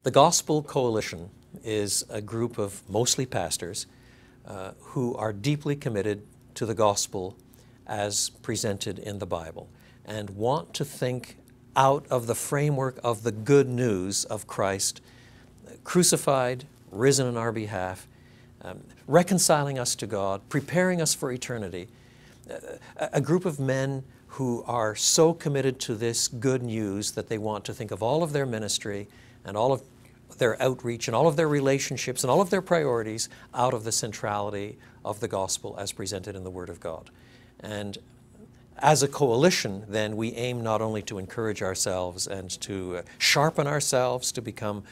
The Gospel Coalition is a group of mostly pastors who are deeply committed to the gospel as presented in the Bible and want to think out of the framework of the good news of Christ, crucified, risen on our behalf, reconciling us to God, preparing us for eternity. A group of men who are so committed to this good news that they want to think of all of their ministry and all of their outreach and all of their relationships and all of their priorities out of the centrality of the gospel as presented in the Word of God. And as a coalition, then, we aim not only to encourage ourselves and to sharpen ourselves to become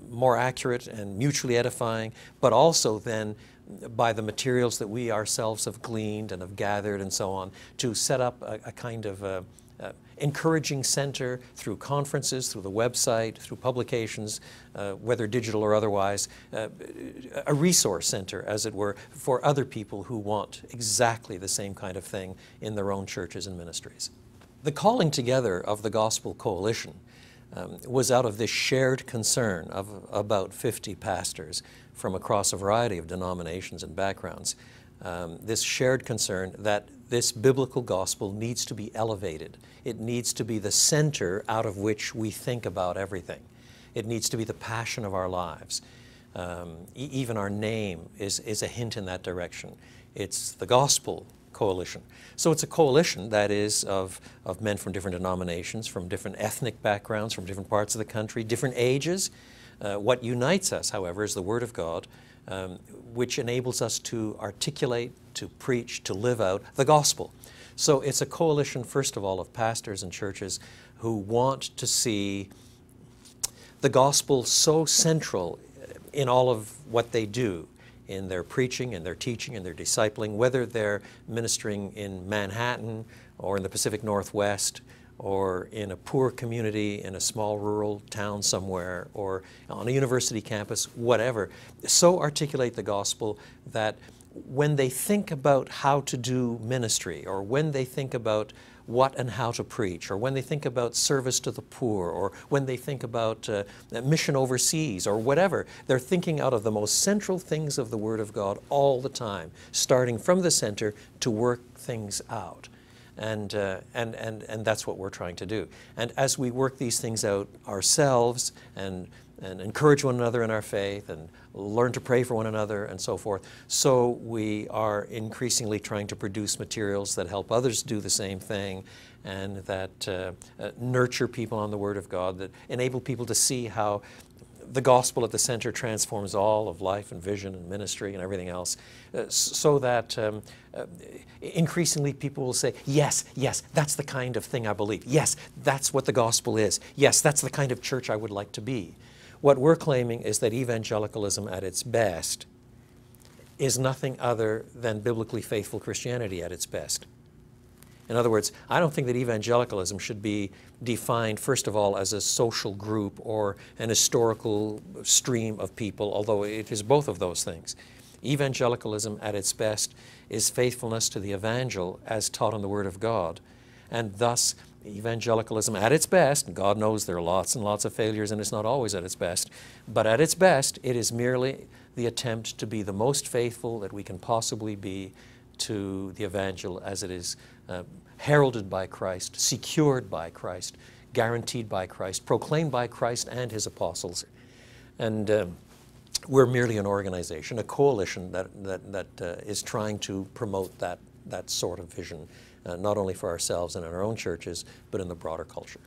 more accurate and mutually edifying, but also then by the materials that we ourselves have gleaned and have gathered and so on, to set up a kind of encouraging center through conferences, through the website, through publications, whether digital or otherwise, a resource center, as it were, for other people who want exactly the same kind of thing in their own churches and ministries. The calling together of the Gospel Coalition was out of this shared concern of about 50 pastors from across a variety of denominations and backgrounds. This shared concern that this biblical gospel needs to be elevated. It needs to be the center out of which we think about everything. It needs to be the passion of our lives. Even our name is a hint in that direction. It's the Gospel Coalition. So it's a coalition that is of men from different denominations, from different ethnic backgrounds, from different parts of the country, different ages. What unites us, however, is the Word of God, which enables us to articulate, to preach, to live out the gospel. So it's a coalition, first of all, of pastors and churches who want to see the gospel so central in all of what they do, in their preaching, in their teaching, in their discipling, whether they're ministering in Manhattan or in the Pacific Northwest, or in a poor community in a small rural town somewhere, or on a university campus, whatever. So articulate the gospel that when they think about how to do ministry, or when they think about what and how to preach, or when they think about service to the poor, or when they think about mission overseas, or whatever, they're thinking out of the most central things of the Word of God all the time, starting from the center to work things out. And that's what we're trying to do. And as we work these things out ourselves and encourage one another in our faith and learn to pray for one another and so forth, so we are increasingly trying to produce materials that help others do the same thing and that nurture people on the Word of God, that enable people to see how the gospel at the center transforms all of life and vision and ministry and everything else, so that increasingly people will say, yes, yes, that's the kind of thing I believe. Yes, that's what the gospel is. Yes, that's the kind of church I would like to be. What we're claiming is that evangelicalism at its best is nothing other than biblically faithful Christianity at its best. In other words, I don't think that evangelicalism should be defined, first of all, as a social group or an historical stream of people, although it is both of those things. Evangelicalism at its best is faithfulness to the evangel as taught in the Word of God. And thus, evangelicalism at its best, and God knows there are lots and lots of failures and it's not always at its best, but at its best, it is merely the attempt to be the most faithful that we can possibly be to the evangel as it is heralded by Christ, secured by Christ, guaranteed by Christ, proclaimed by Christ and His apostles. And we're merely an organization, a coalition that is trying to promote that sort of vision, not only for ourselves and in our own churches, but in the broader culture.